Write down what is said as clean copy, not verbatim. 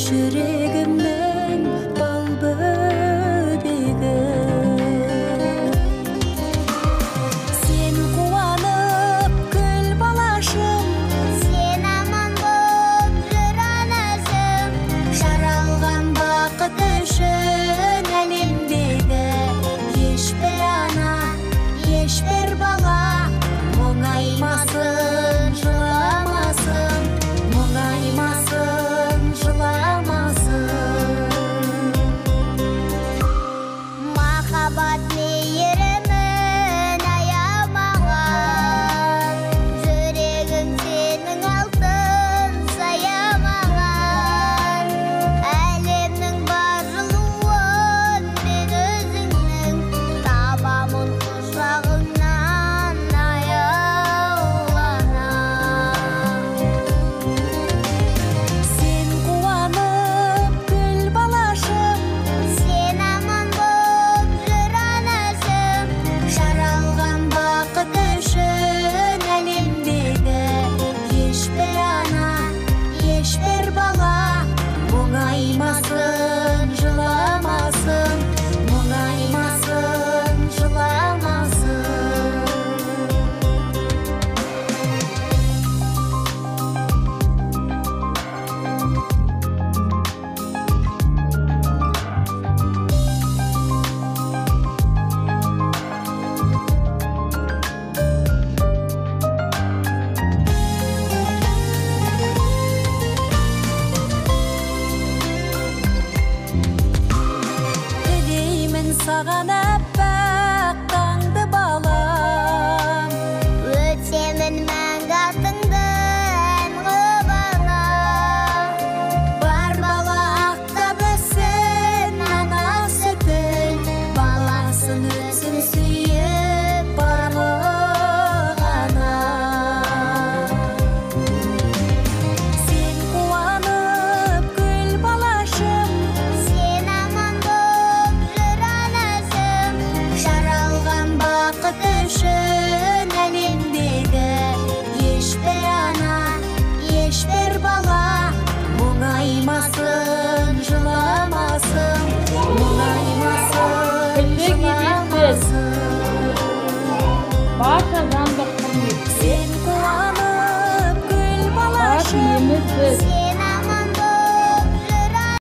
Жүрегімнің бал бөбегі Сен қуанып күл балашым Сен аман боп жүр анашым Жаралған бақыт үшін әлемдегі Ешбір ана, ешбір бала Мұңаймасын, жыламасын Мұңаймасын, жыламасын Махаббат мейірімін аямаған Жүрегім сенің алтын саямаған Әлемнің бар жылуын мен өзіңнің Табамын құшағыңнан аяуланам Сен қуанып күл балашым Сен аман боп жүр анашым Жаралған бақыт үшін әлемдегі Ешбір ана, ешбір бала Мұңаймасын, жыламасын Мұңаймасын, жыламасын Тілеймін саған әппақ таңды балам Өтемін мәңгі атыңды ән қылып анам Бар бала ақтап өссін ана сүтін Баласын өзін сүйіп барлық ана Сен қуанып күл балашым Сен аман боп жүр анашым Жаралған бақыт үшін әлемдегі Ешбір ана, ешбір бала Мұңаймасын, жыламасын Мұңаймасын, жыламасын Barcha zandaqlarga Сен қуанып күл балашым Emizsiz.